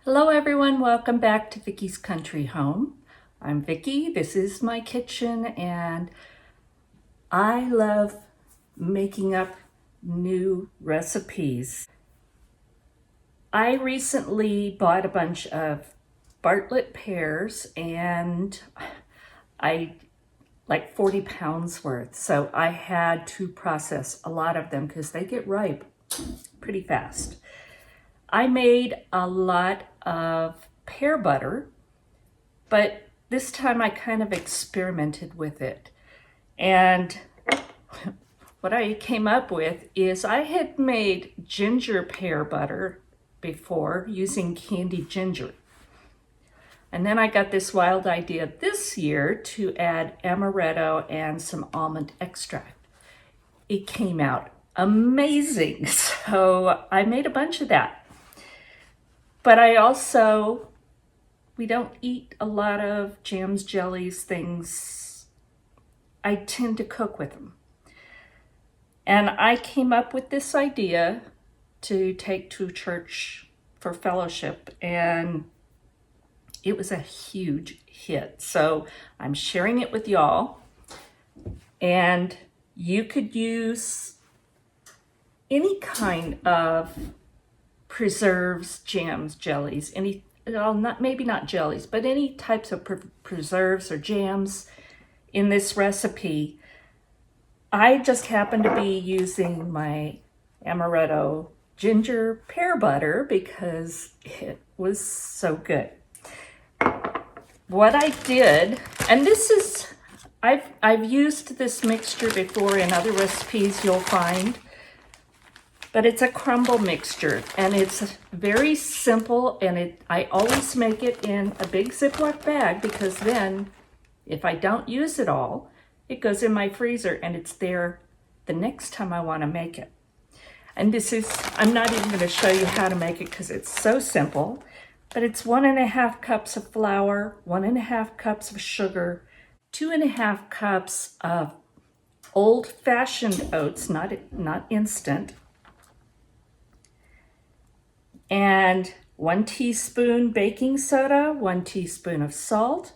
Hello everyone, welcome back to Vickie's Country Home. I'm Vickie, this is my kitchen, and I love making up new recipes. I recently bought a bunch of Bartlett pears and I like 40 pounds worth, so I had to process a lot of them because they get ripe pretty fast. I made a lot of pear butter, but this time I kind of experimented with it. And what I came up with is I had made ginger pear butter before using candied ginger. And then I got this wild idea this year to add amaretto and some almond extract. It came out amazing, so I made a bunch of that. But we don't eat a lot of jams, jellies, things. I tend to cook with them. And I came up with this idea to take to church for fellowship, and it was a huge hit. So I'm sharing it with y'all. And you could use any kind of preserves, jams, jellies, maybe not jellies, but any types of preserves or jams in this recipe. I just happen to be using my amaretto ginger pear butter because it was so good. What I did, and I've used this mixture before in other recipes you'll find, but it's a crumble mixture, and it's very simple, and I always make it in a big Ziploc bag because then if I don't use it all, it goes in my freezer and it's there the next time I want to make it. And I'm not even going to show you how to make it because it's so simple, but it's 1.5 cups of flour, 1.5 cups of sugar, 2.5 cups of old-fashioned oats, not instant, and 1 teaspoon baking soda, 1 teaspoon of salt,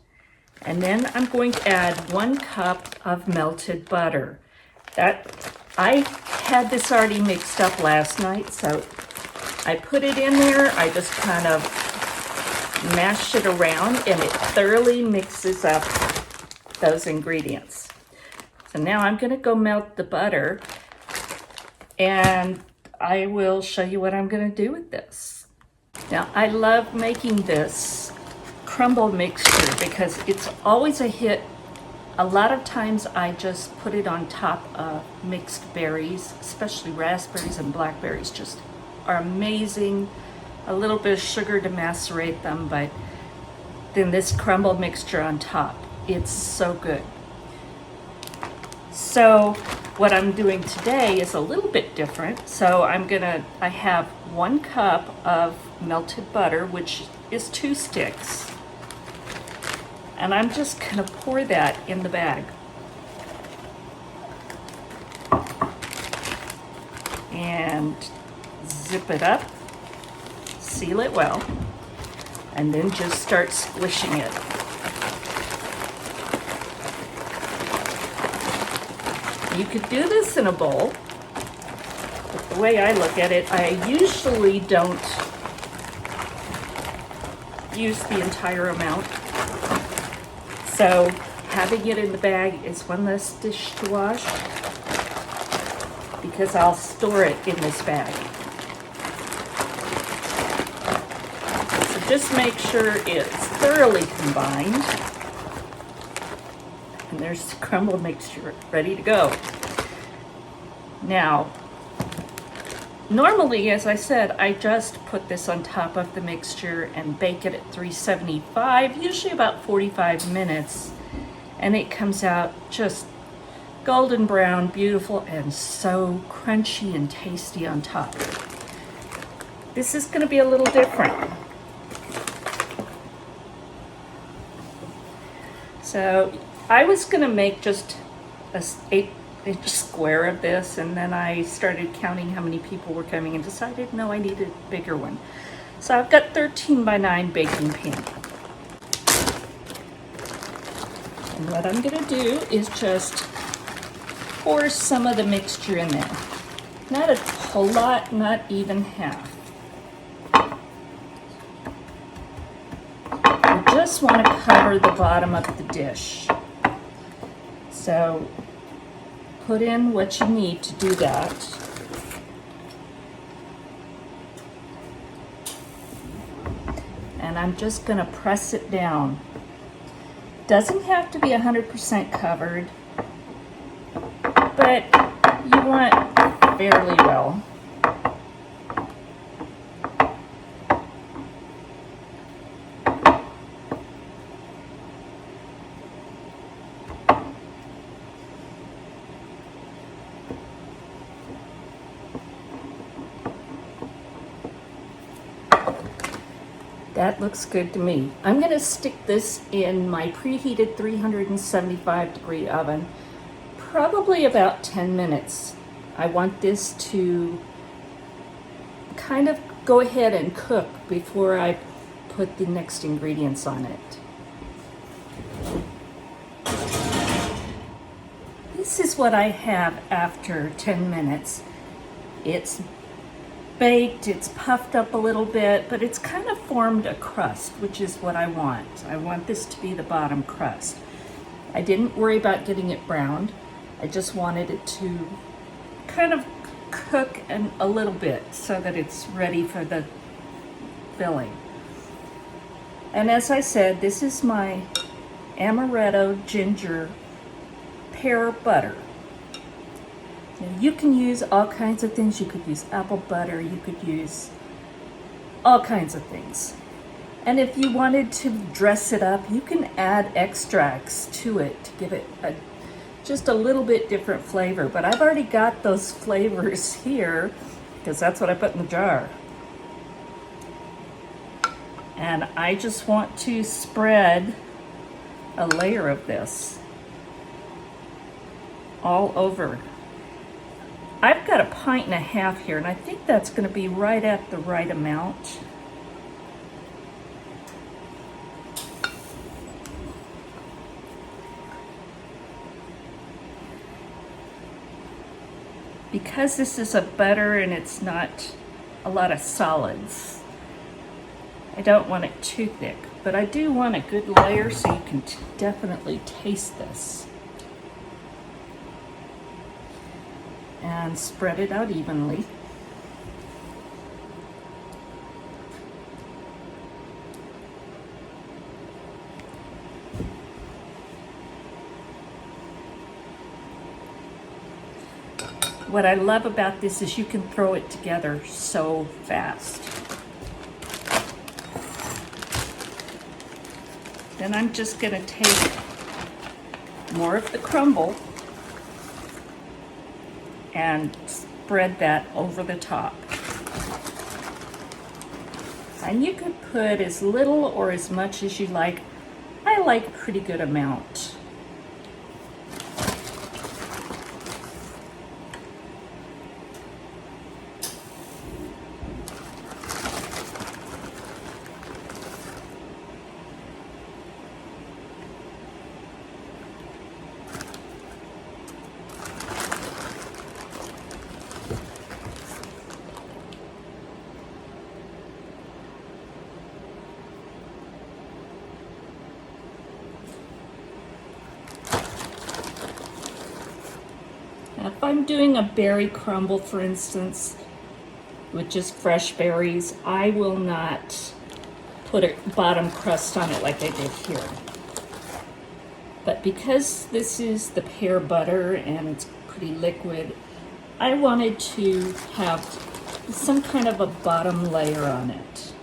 and then I'm going to add 1 cup of melted butter. I had this already mixed up last night, so I put it in there. I just kind of mash it around, and it thoroughly mixes up those ingredients. So now I'm going to go melt the butter, and I will show you what I'm going to do with this. Now, I love making this crumble mixture because it's always a hit. A lot of times I just put it on top of mixed berries, especially raspberries and blackberries, just are amazing. A little bit of sugar to macerate them, but then this crumble mixture on top. It's so good. So what I'm doing today is a little bit different. So I have 1 cup of melted butter, which is 2 sticks. And I'm just gonna pour that in the bag. And zip it up, seal it well, and then just start squishing it. You could do this in a bowl, but the way I look at it, I usually don't use the entire amount. So having it in the bag is one less dish to wash because I'll store it in this bag. So just make sure it's thoroughly combined. And there's the crumble mixture ready to go. Now, normally, as I said, I just put this on top of the mixture and bake it at 375, usually about 45 minutes. And it comes out just golden brown, beautiful, and so crunchy and tasty on top. This is going to be a little different. So I was going to make just a 8-inch square of this, and then I started counting how many people were coming and decided, no, I needed a bigger one. So I've got 13 by 9 baking pan. And what I'm gonna do is just pour some of the mixture in there. Not a whole lot, not even half. You just want to cover the bottom of the dish. So put in what you need to do that. And I'm just going to press it down. Doesn't have to be 100% covered, but you want fairly well. That looks good to me. I'm going to stick this in my preheated 375-degree oven, probably about 10 minutes. I want this to kind of go ahead and cook before I put the next ingredients on it. This is what I have after 10 minutes. It's baked, it's puffed up a little bit, but it's kind of formed a crust, which is what I want. I want this to be the bottom crust. I didn't worry about getting it browned. I just wanted it to kind of cook a little bit so that it's ready for the filling. And as I said, this is my amaretto ginger pear butter. You can use all kinds of things. You could use apple butter, you could use all kinds of things. And if you wanted to dress it up, you can add extracts to it to give it just a little bit different flavor. But I've already got those flavors here because that's what I put in the jar. And I just want to spread a layer of this all over. I've got 1.5 pints here, and I think that's going to be right at the right amount. Because this is a butter and it's not a lot of solids, I don't want it too thick, but I do want a good layer so you can definitely taste this. And spread it out evenly. What I love about this is you can throw it together so fast. Then I'm just going to take more of the crumble and spread that over the top. And you could put as little or as much as you like. I like a pretty good amount. If I'm doing a berry crumble, for instance, with just fresh berries, I will not put a bottom crust on it like I did here. But because this is the pear butter and it's pretty liquid, I wanted to have some kind of a bottom layer on it.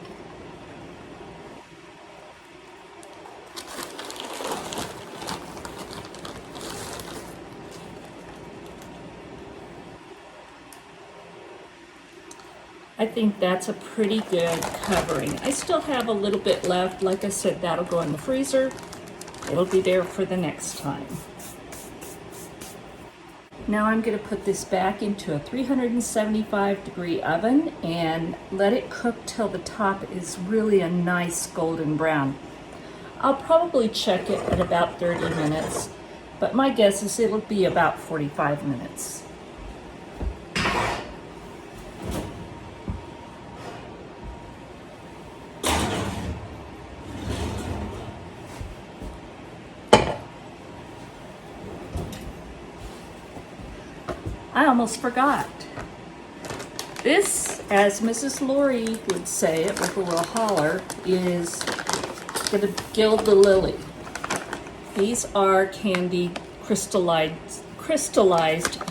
I think that's a pretty good covering. I still have a little bit left. Like I said, that'll go in the freezer. It'll be there for the next time. Now I'm going to put this back into a 375-degree oven and let it cook till the top is really a nice golden brown. I'll probably check it at about 30 minutes, but my guess is it'll be about 45 minutes. I almost forgot. This, as Mrs. Lori would say it with a little holler, is going to gild the lily. These are candied crystallized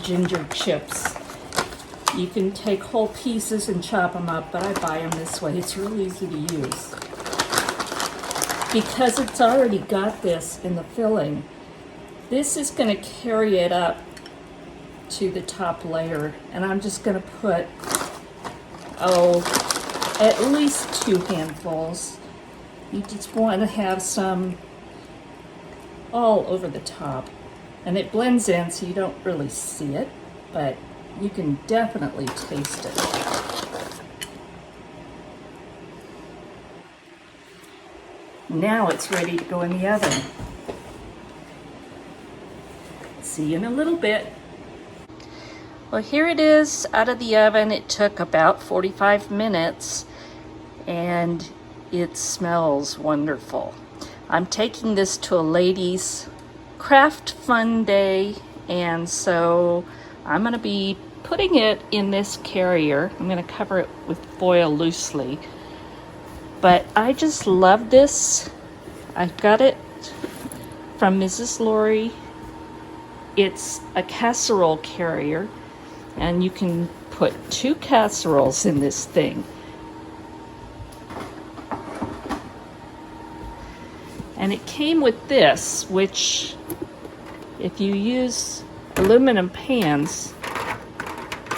ginger chips. You can take whole pieces and chop them up, but I buy them this way. It's really easy to use. Because it's already got this in the filling, this is going to carry it up to the top layer, and I'm just going to put at least 2 handfuls. You just want to have some all over the top, and it blends in so you don't really see it, but you can definitely taste it. Now it's ready to go in the oven. See you in a little bit. Well, here it is out of the oven. It took about 45 minutes and it smells wonderful. I'm taking this to a ladies' craft fun day, and so I'm going to be putting it in this carrier. I'm going to cover it with foil loosely. But I just love this. I got it from Mrs. Lori. It's a casserole carrier, and you can put 2 casseroles in this thing. And it came with this, which if you use aluminum pans,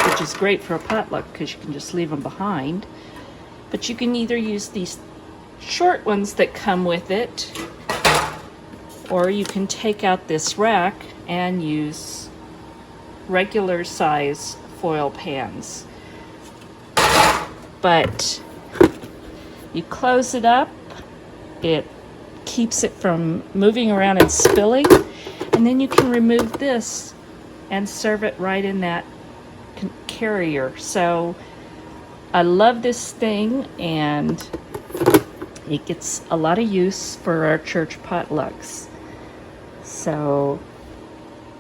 which is great for a potluck because you can just leave them behind, but you can either use these short ones that come with it, or you can take out this rack and use regular size foil pans. But you close it up, it keeps it from moving around and spilling, and then you can remove this and serve it right in that carrier. So I love this thing, and it gets a lot of use for our church potlucks. So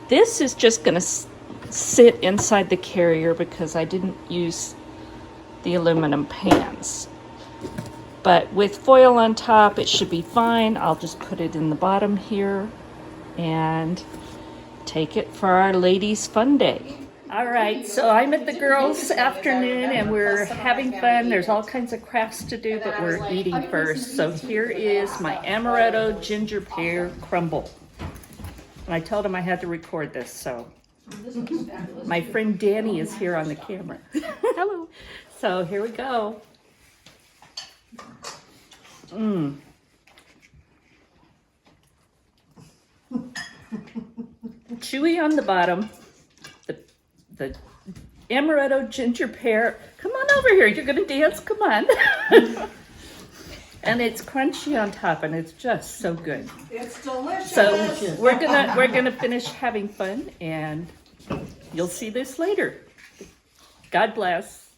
this is just going to sit inside the carrier because I didn't use the aluminum pans. But with foil on top, it should be fine. I'll just put it in the bottom here and take it for our ladies' fun day. All right, so I'm at the girls' afternoon and we're having fun. There's all kinds of crafts to do, but we're eating first. So here is my Amaretto ginger pear crumble. And I told him I had to record this, so my friend Danny is here on the camera. Hello. So here we go. Chewy on the bottom. The Amaretto ginger pear. Come on over here. You're gonna dance. Come on. And it's crunchy on top, and it's just so good. It's delicious. So we're gonna finish having fun, and you'll see this later. God bless.